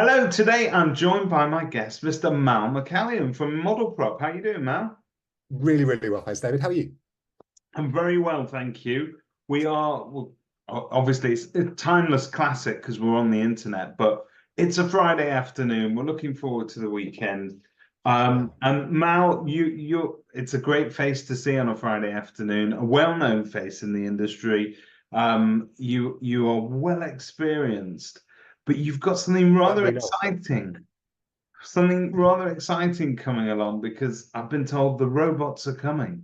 Hello, today I'm joined by my guest, Mr. Mal McCallion from ModelProp. How you doing, Mal? Really, really well. Thanks, David. How are you? I'm very well, thank you. We are, well, obviously, it's a timeless classic because we're on the internet, but it's a Friday afternoon. We're looking forward to the weekend. Yeah. And Mal, it's a great face to see on a Friday afternoon, a well-known face in the industry. You are well experienced, but you've got something rather Very nice. exciting. Something rather exciting coming along because I've been told the robots are coming.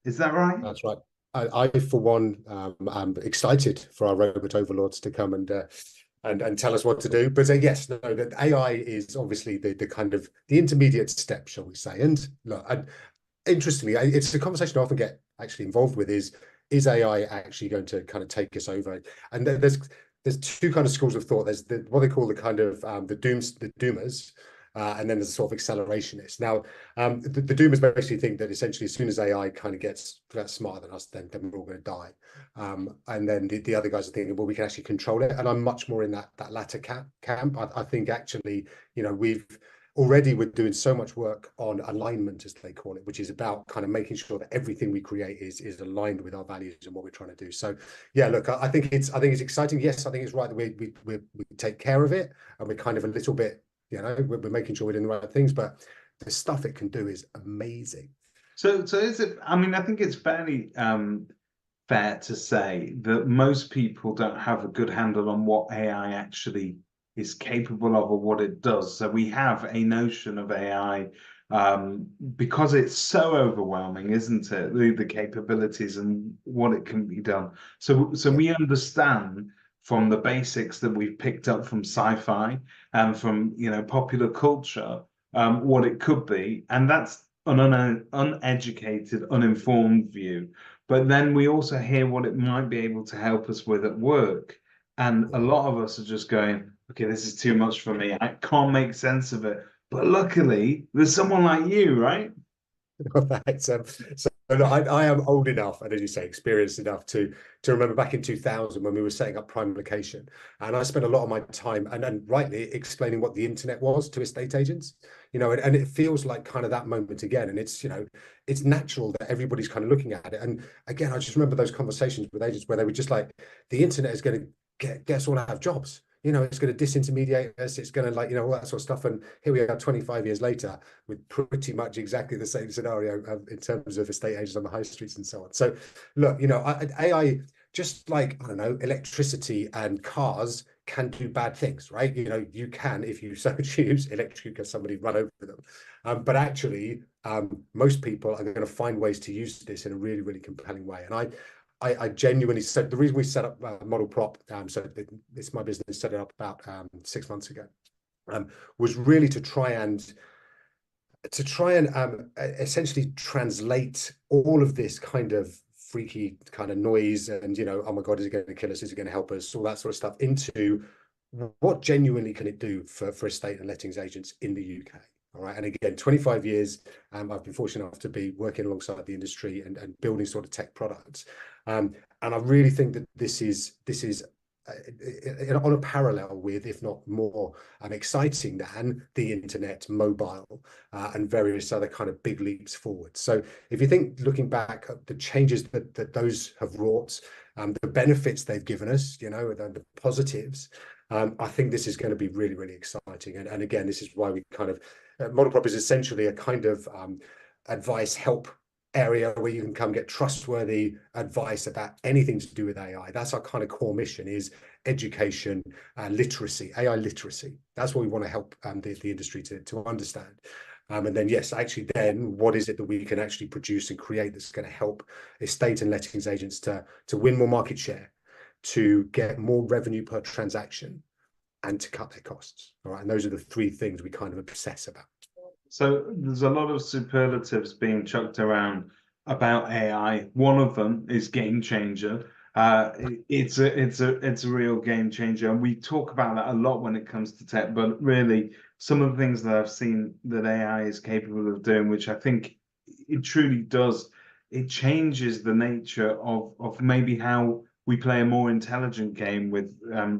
Is that right? That's right. For one, am excited for our robot overlords to come and tell us what to do. But yes, no, that AI is obviously the kind of the intermediate step, shall we say? And look, interestingly, it's a conversation I often get actually involved with is AI actually going to kind of take us over? And there's two kind of schools of thought. There's what they call the kind of the doomers, and then there's a sort of accelerationists. Now, the doomers basically think that essentially as soon as AI kind of gets smarter than us, then we're all going to die. And then the other guys are thinking, well, we can actually control it. And I'm much more in that latter camp. I think actually, we're doing so much work on alignment, as they call it, which is about kind of making sure that everything we create is aligned with our values and what we're trying to do. So, yeah, look, I think it's exciting. Yes, I think it's right that we take care of it, and we're kind of a little bit, we're making sure we're doing the right things. But the stuff it can do is amazing. So is it? I mean, I think it's fairly fair to say that most people don't have a good handle on what AI actually is capable of or what it does. So we have a notion of AI because it's so overwhelming, isn't it? The capabilities and what it can be done. So Yeah, we understand from the basics that we've picked up from sci-fi and from popular culture what it could be, and that's an uneducated, uninformed view. But then we also hear what it might be able to help us with at work. And a yeah. lot of us are just going, okay, this is too much for me. I can't make sense of it. But luckily, there's someone like you, right? Right. So look, I am old enough, and as you say, experienced enough to remember back in 2000 when we were setting up prime location, and I spent a lot of my time and rightly explaining what the internet was to estate agents, and it feels like kind of that moment again, and it's natural that everybody's kind of looking at it, and again, I just remember those conversations with agents where they were just like, the internet is going to get us all out of jobs. It's going to disintermediate us. It's going to all that sort of stuff. And here we are 25 years later with pretty much exactly the same scenario in terms of estate agents on the high streets and so on. So look, AI, just like, I don't know, electricity and cars can do bad things, right? You can, if you so choose, electrocute somebody, run over them. But actually, most people are going to find ways to use this in a really, really compelling way. And I genuinely said the reason we set up ModelProp, so it's my business, set it up about 6 months ago, was really to try and essentially translate all of this kind of freaky kind of noise and oh my god, is it going to kill us, is it going to help us, all that sort of stuff, into what genuinely can it do for estate and lettings agents in the UK. All right. And again, 25 years, I've been fortunate enough to be working alongside the industry and building sort of tech products. And I really think that this is on a parallel with, if not more, exciting than the internet, mobile, and various other kind of big leaps forward. So if you think, looking back at the changes that those have wrought, the benefits they've given us, the positives, I think this is going to be really, really exciting. And again, this is why we kind of, ModelProp is essentially a kind of advice help area where you can come get trustworthy advice about anything to do with AI. That's our kind of core mission, is education, literacy, AI literacy. That's what we want to help the industry to understand. And then, yes, actually, then what is it that we can actually produce and create that's going to help estate and lettings agents to win more market share, to get more revenue per transaction, and to cut their costs. All right. And those are the three things we kind of obsess about. So there's a lot of superlatives being chucked around about AI. One of them is game changer. It's a real game changer, and we talk about that a lot when it comes to tech. But really, some of the things that I've seen that AI is capable of doing, which I think it truly does, it changes the nature of maybe how we play a more intelligent game with,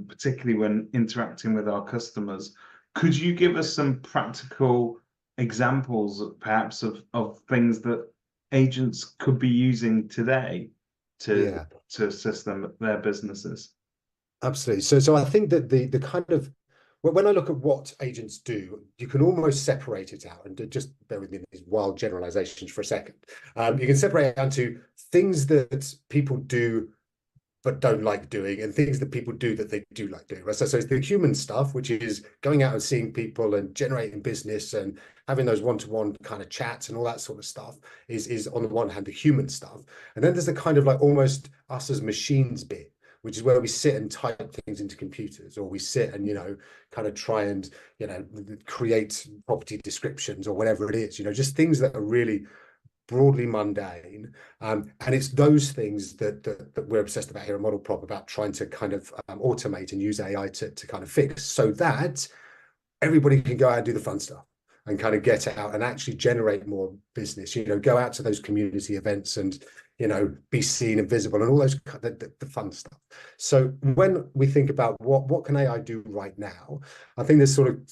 particularly when interacting with our customers. Could you give us some practical examples, perhaps, of things that agents could be using today to Yeah, assist them their businesses? absolutely. So I think that the kind of when I look at what agents do, you can almost separate it out, and just bear with me in these wild generalizations for a second. You can separate it down to things that people do but don't like doing, and things that people do that they do like doing. Right? So it's the human stuff, which is going out and seeing people and generating business and having those one-to-one kind of chats and all that sort of stuff is on the one hand the human stuff. And then there's the kind of like almost us as machines bit, which is where we sit and type things into computers, or we sit and, kind of try and, create property descriptions or whatever it is, just things that are really broadly mundane. And it's those things that we're obsessed about here at ModelProp, about trying to kind of automate and use AI to kind of fix, so that everybody can go out and do the fun stuff and kind of get out and actually generate more business, go out to those community events and, be seen and visible and all those the fun stuff. So when we think about what can AI do right now, I think there's sort of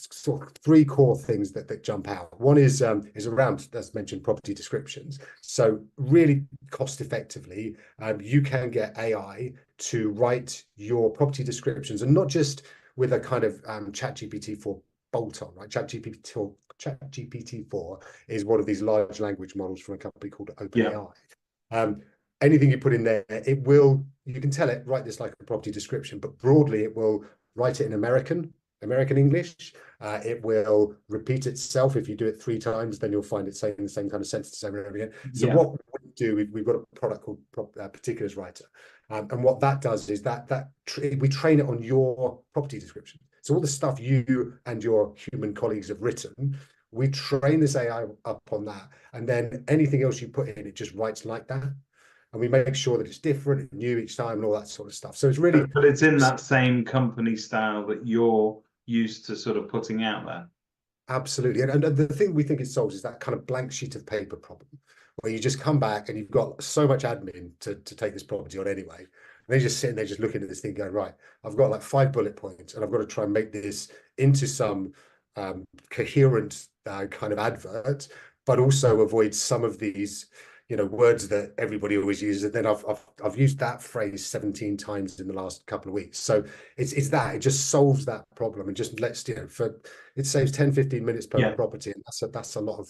three core things that jump out. One is around, as mentioned, property descriptions. So really cost effectively, you can get AI to write your property descriptions, and not just with a kind of chat GPT-4 bolt-on, right? ChatGPT-4 is one of these large language models from a company called Yeah, OpenAI. Anything you put in there, you can tell it, write this like a property description, but broadly it will write it in American English. It will repeat itself. If you do it 3 times, then you'll find it saying the same kind of sentences over and over again. So yeah, what we do, we've got a product called Particulars Writer. And what that does is we train it on your property description. So all the stuff you and your human colleagues have written, we train this AI up on that. And then anything else you put in, it just writes like that. And we make sure that it's different and new each time and all that sort of stuff. So it's really, but it's in that same company style that you're used to sort of putting out there. absolutely. And the thing we think it solves is that kind of blank sheet of paper problem, where you just come back and you've got so much admin to take this property on anyway. And they're just sitting there just looking at this thing going, right, I've got like 5 bullet points and I've got to try and make this into some coherent kind of advert, but also avoid some of these, words that everybody always uses. And then I've used that phrase 17 times in the last couple of weeks. So it's that, it just solves that problem and just lets, it saves 10-15 minutes per Yeah. property. And that's a lot of,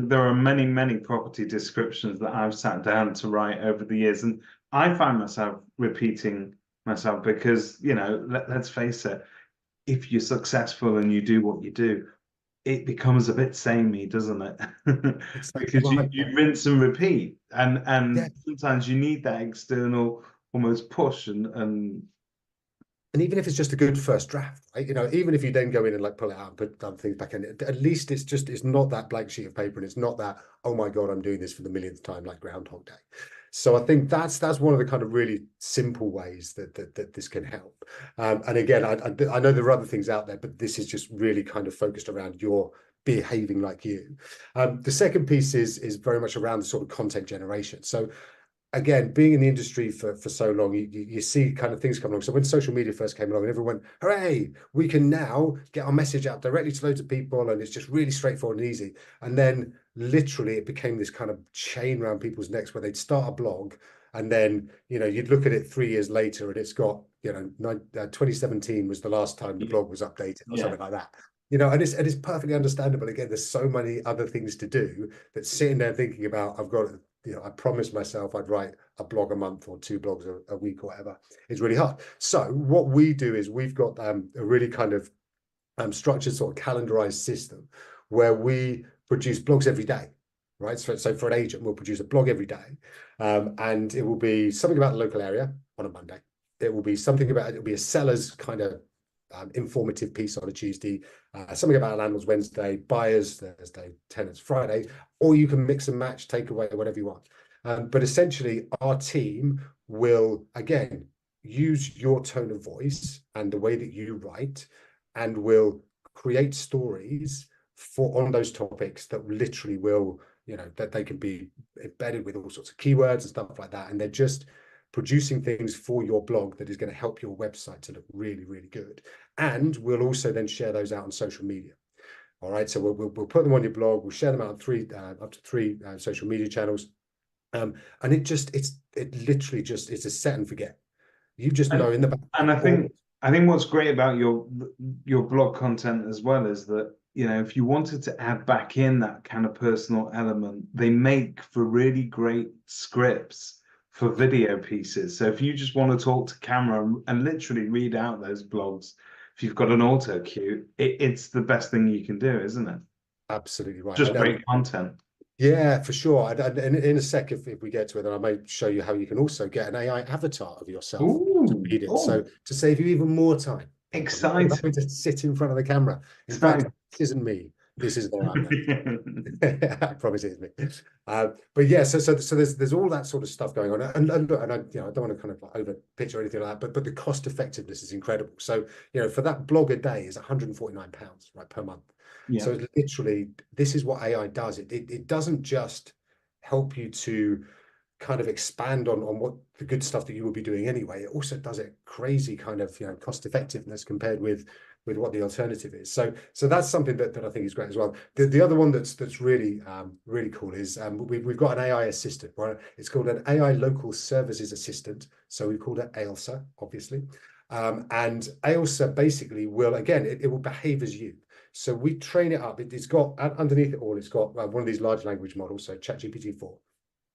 There are many property descriptions that I've sat down to write over the years, and I find myself repeating myself because, let's face it, if you're successful and you do what you do, it becomes a bit samey, doesn't it? exactly Because right. you rinse and repeat, and Yeah. sometimes you need that external almost push And even if it's just a good first draft, right? Even if you then go in and like pull it out and put other things back in, at least it's not that blank sheet of paper, and it's not that, oh my God, I'm doing this for the millionth time, like Groundhog Day. So I think that's one of the kind of really simple ways that this can help. And again, I know there are other things out there, but this is just really kind of focused around your behaving like you. The second piece is very much around the sort of content generation. So again, being in the industry for so long, you see kind of things come along. So when social media first came along and everyone went, hooray, we can now get our message out directly to loads of people, and it's just really straightforward and easy. And then literally it became this kind of chain around people's necks where they'd start a blog, and then, you'd look at it 3 years later and it's got, 2017 was the last time the blog was updated or yeah. something like that. And it's perfectly understandable. Again, there's so many other things to do, that sitting there thinking about, I've got to, I promised myself I'd write a blog a month or 2 blogs a week or whatever. It's really hard. So what we do is we've got a really kind of structured sort of calendarized system where we produce blogs every day, right? So for an agent, we'll produce a blog every day, and it will be something about the local area on a Monday. It'll be a seller's kind of informative piece on a Tuesday, something about landlords Wednesday, buyers Thursday, tenants Friday, or you can mix and match, take away, whatever you want. But essentially, our team will, again, use your tone of voice and the way that you write, and will create stories on those topics that literally will, that they can be embedded with all sorts of keywords and stuff like that. And they're just producing things for your blog that is going to help your website to look really, really good. And we'll also then share those out on social media. All right, so we'll put them on your blog. We'll share them out on up to three social media channels, and it literally just it's a set and forget. You just know in the back. And I think what's great about your blog content as well is that, you know, if you wanted to add back in that kind of personal element, they make for really great scripts for video pieces. So if you just want to talk to camera and literally read out those blogs, if you've got an auto cue, it's the best thing you can do, isn't it? Absolutely right. Just great content. Yeah, for sure. And in a sec, if we get to it, then I may show you how you can also get an AI avatar of yourself to read it. So to save you even more time. Exciting. Having to sit in front of the camera. In fact, this isn't me. This is the I promise it is me. But yeah, so there's all that sort of stuff going on, and I don't want to kind of over pitch or anything like that, but the cost effectiveness is incredible. So for that blog a day is £149 right per month. Yeah. So literally, this is what AI does. It doesn't just help you to kind of expand on what the good stuff that you will be doing anyway. It also does it crazy kind of cost effectiveness compared with what the alternative is. So that's something that I think is great as well. The other one that's really really cool is we've got an AI assistant, right? It's called an AI local services assistant. So we've called it Ailsa, obviously. And Ailsa basically will, again, it will behave as you. So we train it up. It's got underneath it all, it's got one of these large language models, so ChatGPT-4.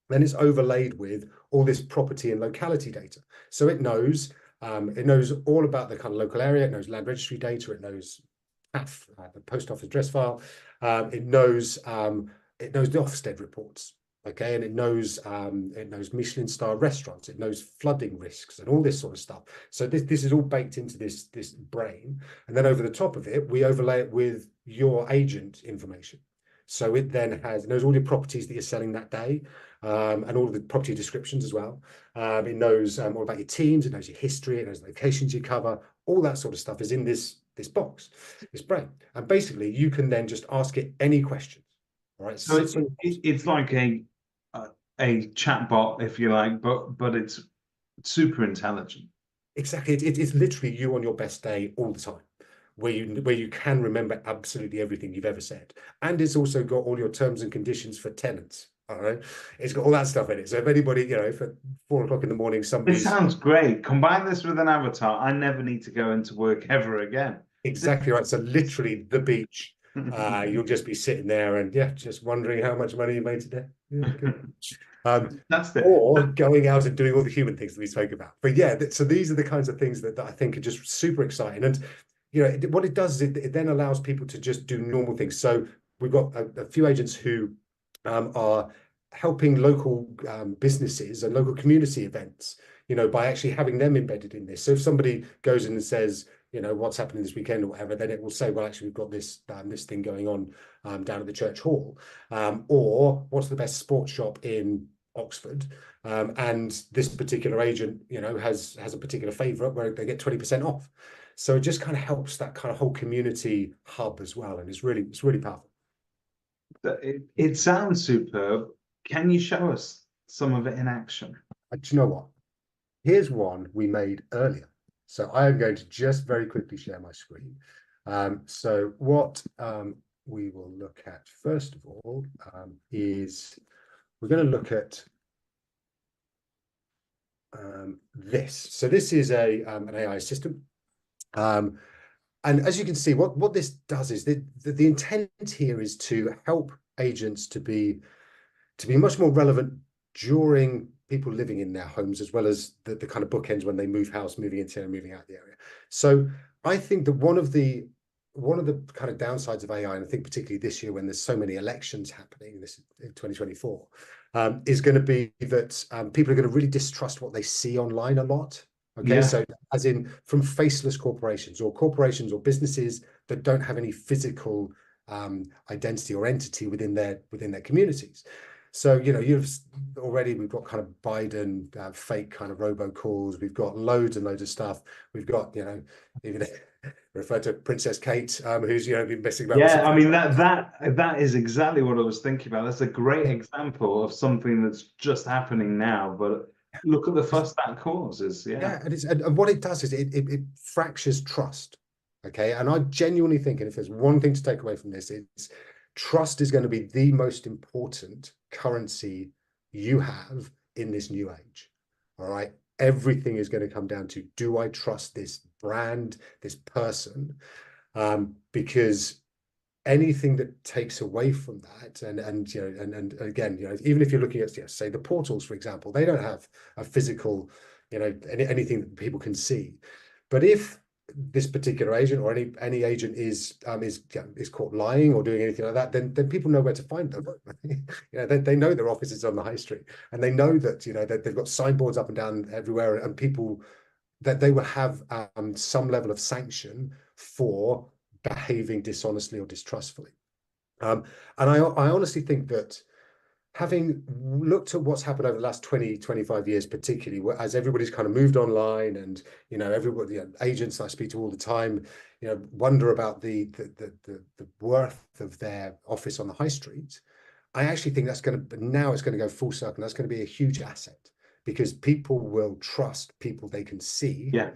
Then it's overlaid with all this property and locality data. So it knows all about the kind of local area. It knows land registry data. It knows PAF, the post office address file. It knows the Ofsted reports. Okay, and it knows Michelin star restaurants. It knows flooding risks and all this sort of stuff. So this is all baked into this brain, and then over the top of it, we overlay it with your agent information. So it then knows all the properties that you're selling that day, and all the property descriptions as well. It knows all about your teams. It knows your history. It knows the locations you cover. All that sort of stuff is in this box, this brain, and basically you can then just ask it any questions. All right. So it's like a chatbot, if you like, but it's super intelligent. Exactly. It's literally you on your best day all the time, where you can remember absolutely everything you've ever said. And it's also got all your terms and conditions for tenants. All right. It's got all that stuff in it. So if anybody, if at 4 o'clock in the morning, somebody. It sounds great. Combine this with an avatar. I never need to go into work ever again. Exactly right. So literally the beach. You'll just be sitting there and just wondering how much money you made today. Or going out and doing all the human things that we spoke about. But yeah, so these are the kinds of things that I think are just super exciting. And what it does is it then allows people to just do normal things. So we've got a few agents who are helping local businesses and local community events, by actually having them embedded in this. So if somebody goes in and says, what's happening this weekend or whatever, then it will say, well, actually, we've got this thing going on down at the church hall, or what's the best sports shop in Oxford, and this particular agent, has a particular favorite where they get 20% off. So it just kind of helps that kind of whole community hub as well, and it's really powerful. It sounds superb. Can you show us some of it in action? Do you know what? Here's one we made earlier. So I am going to just very quickly share my screen. So what we will look at first of all is we're going to look at this. So this is an AI system. And as you can see, what this does is the intent here is to help agents to be much more relevant during people living in their homes, as well as the kind of bookends when they move house, moving into and moving out the area. So I think that one of the kind of downsides of AI, and I think particularly this year when there's so many elections happening, this in 2024, is going to be that people are going to really distrust what they see online a lot. Okay, so as in from faceless corporations or businesses that don't have any physical identity or entity within their communities. So, we've got kind of Biden fake kind of robocalls. We've got loads and loads of stuff. We've got, even referred to Princess Kate, who's, been messing about. Yeah, I mean, that is exactly what I was thinking about. That's a great example of something that's just happening now, but look at the fuss that causes. Yeah. Yeah, and what it does is it fractures trust. Okay, and I genuinely think, and if there's one thing to take away from this, it's trust is going to be the most important currency you have in this new age. All right, everything is going to come down to, do I trust this brand, this person? Because anything that takes away from that, and you know, and again, you know, even if you're looking at, you know, say the portals, for example, they don't have a physical, you know, anything that people can see. But if this particular agent or any agent is caught lying or doing anything like that, then people know where to find them. You know, they know their office is on the high street, and they know that, you know, that they've got signboards up and down everywhere, and people that they will have some level of sanction for behaving dishonestly or distrustfully. And I honestly think that, having looked at what's happened over the last 20, 25 years, particularly as everybody's kind of moved online, and, you know, everybody, you know, agents I speak to all the time, you know, wonder about the worth of their office on the high street. I actually think that's going to, now it's going to go full circle. That's going to be a huge asset, because people will trust people they can see. Yeah.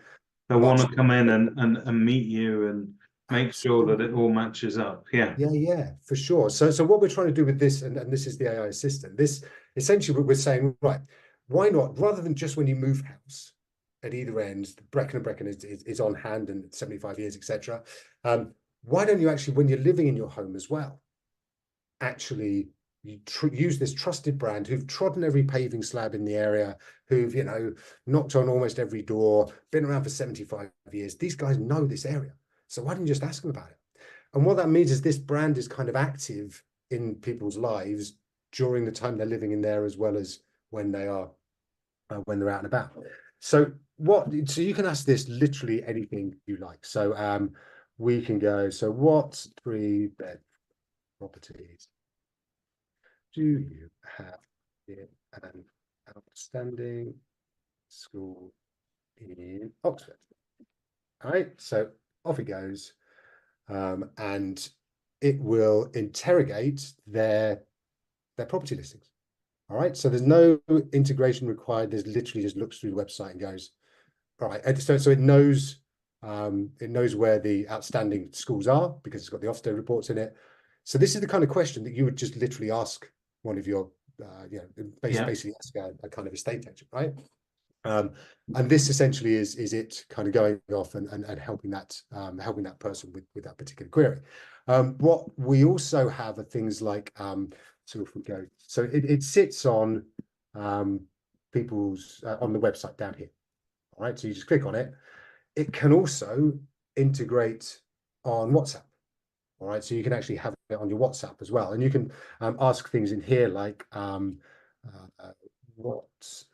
They want to come in and meet you and make sure that it all matches up. Yeah. Yeah, for sure. So what we're trying to do with this, and this is the AI assistant, this essentially we're saying, right, why not, rather than just when you move house at either end, Brecon is on hand and 75 years, etc. Why don't you actually, when you're living in your home as well, actually use this trusted brand who've trodden every paving slab in the area, who've, you know, knocked on almost every door, been around for 75 years. These guys know this area. So why don't you just ask them about it? And what that means is this brand is kind of active in people's lives during the time they're living in there, as well as when they are when they're out and about. So you can ask this literally anything you like. So we can go, so what 3-bed properties do you have in an outstanding school in Oxford? All right, so off it goes. And it will interrogate their property listings. All right, so there's no integration required. There's literally just looks through the website and goes, all right. So it knows where the outstanding schools are, because it's got the Ofsted reports in it. So this is the kind of question that you would just literally ask one of your, you know, basically ask a kind of estate agent, right? And this essentially is it kind of going off and helping that person with that particular query. What we also have are things like, so if we go, so it sits on people's on the website down here. All right, so you just click on it. It can also integrate on WhatsApp. All right, so you can actually have it on your WhatsApp as well, and you can ask things in here like,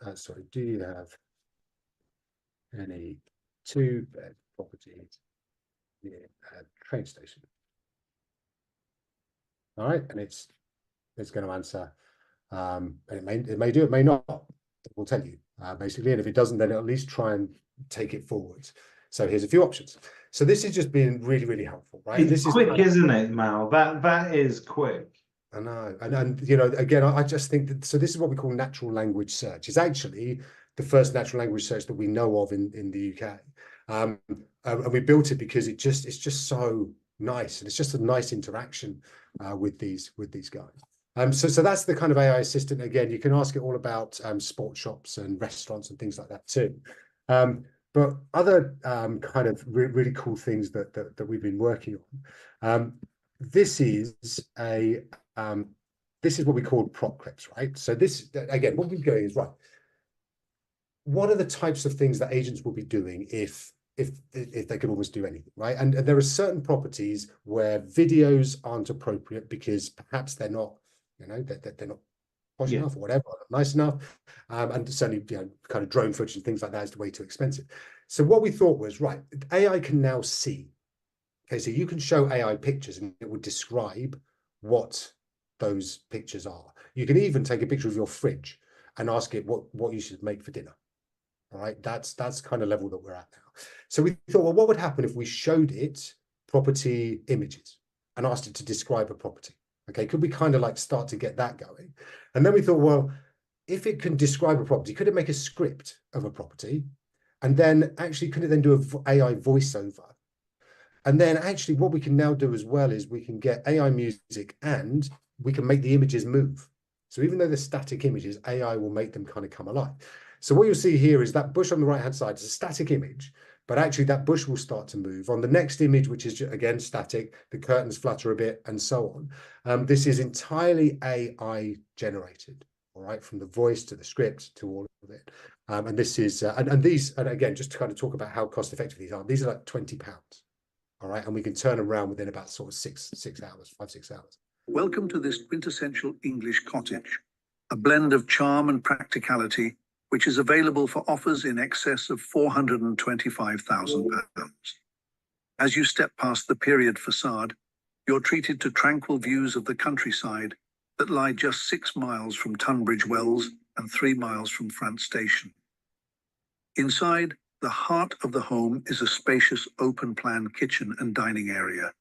sorry, do you have any 2-bed properties near a train station? All right, and it's going to answer, and it may do, it may not. It will tell you basically, and if it doesn't, then it'll at least try and take it forward. So here's a few options. So this has just been really, really helpful, right? It's this quick, isn't it, Mal? That is quick. I know, and you know, again, I just think that, so this is what we call natural language search. It's actually the first natural language search that we know of in the UK, and we built it because it's just so nice, and it's just a nice interaction with these guys. So that's the kind of AI assistant. Again, you can ask it all about sport shops and restaurants and things like that too. But other kind of really cool things that we've been working on. This is what we call prop clips, right? So this, again, what we're doing is, right, what are the types of things that agents will be doing if they can almost do anything, right? And there are certain properties where videos aren't appropriate because perhaps they're not, you know, they're not posh enough or whatever, not nice enough, and certainly, you know, kind of drone footage and things like that is way too expensive. So what we thought was, right, AI can now see. Okay, so you can show AI pictures and it would describe what those pictures are. You can even take a picture of your fridge and ask it what you should make for dinner. All right, that's kind of level that we're at now. So we thought, well, what would happen if we showed it property images and asked it to describe a property? Okay, could we kind of like start to get that going? And then we thought, well, if it can describe a property, could it make a script of a property? And then actually, could it then do an AI voiceover? And then actually what we can now do as well is we can get AI music and we can make the images move. So even though they're static images, AI will make them kind of come alive. So what you'll see here is that bush on the right-hand side is a static image, but actually that bush will start to move. On the next image, which is again static, the curtains flutter a bit and so on. This is entirely AI generated, all right, from the voice to the script to all of it. And this is, and these, and again, just to kind of talk about how cost effective these are like £20. All right, and we can turn them around within about sort of 6 hours, 5-6 hours. Welcome to this quintessential English cottage, a blend of charm and practicality, which is available for offers in excess of £425,000. As you step past the period facade, you're treated to tranquil views of the countryside that lie just 6 miles from Tunbridge Wells and 3 miles from Frant Station. Inside, the heart of the home is a spacious open-plan kitchen and dining area,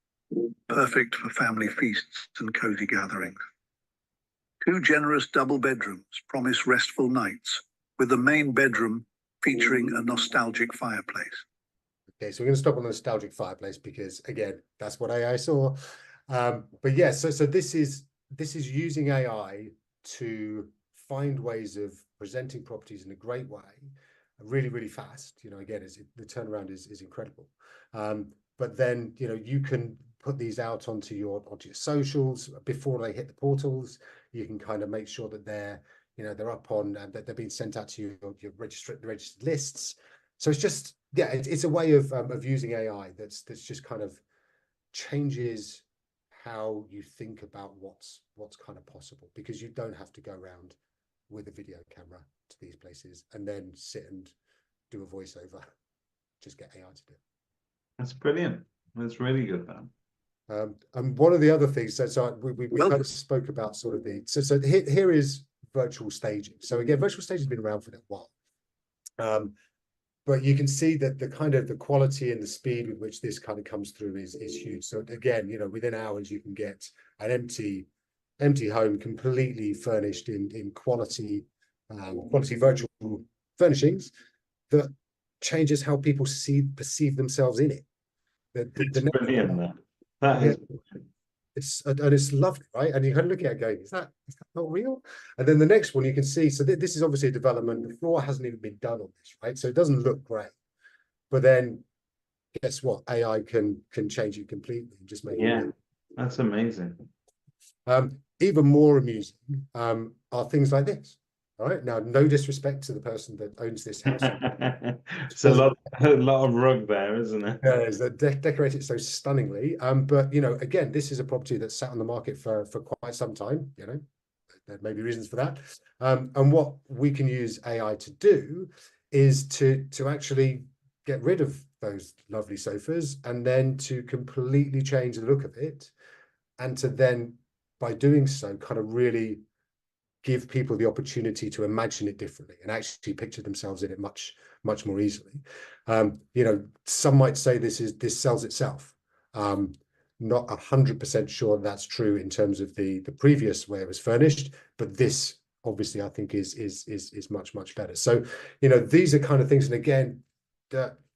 perfect for family feasts and cozy gatherings. 2 generous double bedrooms promise restful nights, with the main bedroom featuring a nostalgic fireplace. Okay, so we're going to stop on the nostalgic fireplace because, again, that's what AI saw. But yeah, so this is using AI to find ways of presenting properties in a great way, really, really fast. You know, again, the turnaround is incredible. But then, you know, you can put these out onto your socials before they hit the portals. You can kind of make sure that they're up on that they're being sent out to your registered lists. So it's just, yeah, it's a way of using AI that's just kind of changes how you think about what's kind of possible, because you don't have to go around with a video camera to these places and then sit and do a voiceover. Just get AI to do it. That's brilliant. That's really good, man. And one of the other things, so we kind of spoke about sort of so here is virtual staging. So again, virtual staging has been around for a while. But you can see that the quality and the speed with which this kind of comes through is huge. So again, you know, within hours you can get an empty home completely furnished in quality virtual furnishings that changes how people perceive themselves in it. It's brilliant. That is it's lovely, right? And you kind of look at it going, is that not real? And then the next one you can see, so this is obviously a development. The floor hasn't even been done on this, right? So it doesn't look great. But then guess what? AI can change it completely and just make it. That's amazing. Even more amusing are things like this. All right. Now, no disrespect to the person that owns this house. It's a lot of rug there, isn't it? Yeah, they decorate it so stunningly. But you know, again, this is a property that's sat on the market for quite some time. You know, there may be reasons for that. And what we can use AI to do is to actually get rid of those lovely sofas and then to completely change the look of it, and to then, by doing so, kind of really give people the opportunity to imagine it differently and actually picture themselves in it much more easily. You know, some might say this sells itself. Not 100% sure that's true in terms of the previous way it was furnished, but this obviously I think is much better. So, you know, these are kind of things, and again,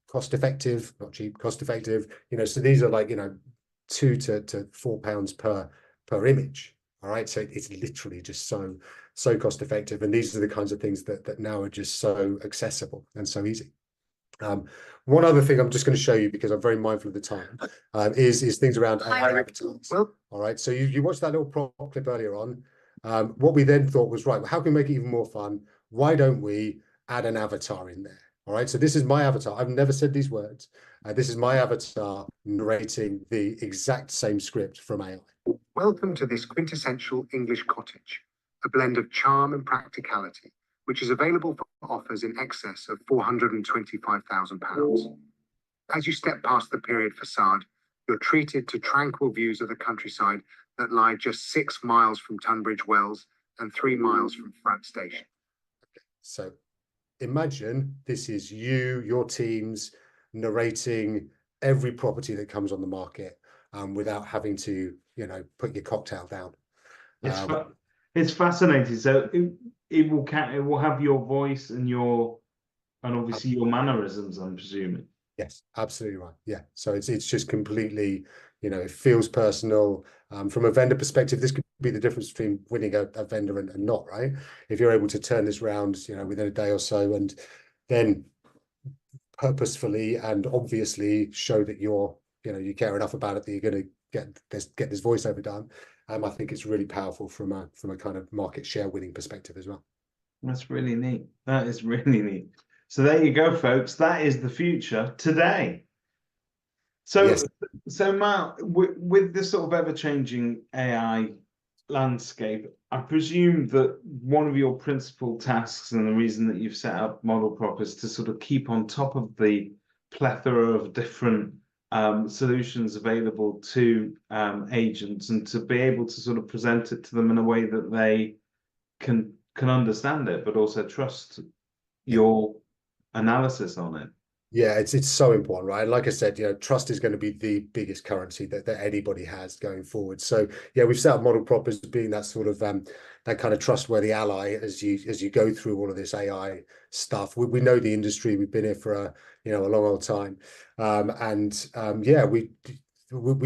cost effective, not cheap, cost effective. You know, so these are like, you know, £2 to £4 per image. All right, so it's literally just so cost effective, and these are the kinds of things that now are just so accessible and so easy. One other thing I'm just going to show you, because I'm very mindful of the time, is things around AI avatars. Well, all right, so you watched that little prop clip earlier on. What we then thought was, right, well, how can we make it even more fun? Why don't we add an avatar in there? All right, so this is my avatar. I've never said these words. This is my avatar narrating the exact same script from AI. Welcome to this quintessential English cottage, a blend of charm and practicality, which is available for offers in excess of £425,000. As you step past the period facade, you're treated to tranquil views of the countryside that lie just 6 miles from Tunbridge Wells and 3 miles from Frant Station. Okay, so imagine this is your teams narrating every property that comes on the market without having to, you know, put your cocktail down. It's fascinating. So it will have your voice and obviously your mannerisms, I'm presuming. Yes, absolutely right. Yeah. So it's just completely, it feels personal. From a vendor perspective, this could be the difference between winning a vendor and not, right? If you're able to turn this round, within a day or so, and then purposefully and obviously show that you care enough about it that you're going to get this voiceover done. I think it's really powerful from a kind of market share winning perspective as well. That's really neat. That is really neat. So there you go, folks. That is the future today. So, Yes. so Mal, with this sort of ever-changing AI landscape, I presume that one of your principal tasks and the reason that you've set up ModelProp is to sort of keep on top of the plethora of different solutions available to agents, and to be able to sort of present it to them in a way that they can understand it, but also trust your analysis on it. Yeah, it's so important, right? And like I said, trust is going to be the biggest currency that anybody has going forward. So yeah, we've set up ModelProp as being that sort of that kind of trustworthy ally as you go through all of this AI stuff. We know the industry. We've been here for a long old time, yeah, we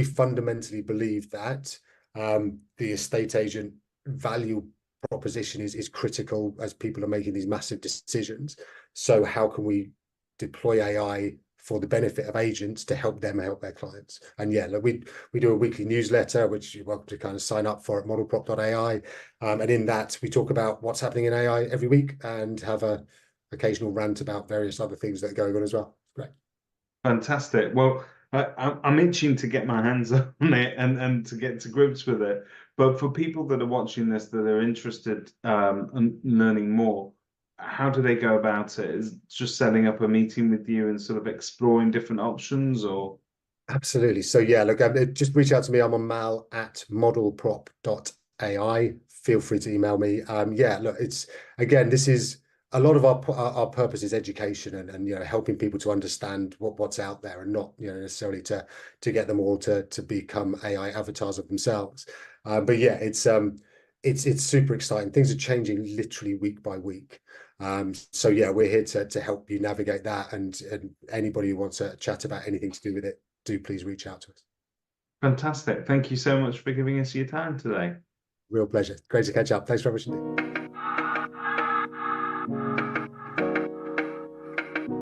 fundamentally believe that the estate agent value proposition is critical as people are making these massive decisions. So how can we deploy AI for the benefit of agents to help them help their clients? And yeah, look, we do a weekly newsletter, which you're welcome to kind of sign up for at modelprop.ai. And in that, we talk about what's happening in AI every week and have a occasional rant about various other things that are going on as well. Great. Fantastic. Well, I'm itching to get my hands on it and to get to grips with it. But for people that are watching this, that are interested in learning more, how do they go about it? Is it just setting up a meeting with you and sort of exploring different options, or? Absolutely. So yeah, look, just reach out to me. I'm on Mal at modelprop.ai. Feel free to email me. Yeah, look, this is a lot of our purpose is education and helping people to understand what's out there, and not necessarily to get them all to become AI avatars of themselves. But yeah, it's super exciting. Things are changing literally week by week. So yeah, we're here to help you navigate that, and anybody who wants to chat about anything to do with it, do please reach out to us. Fantastic. Thank you so much for giving us your time today. Real pleasure. Great to catch up. Thanks very much indeed.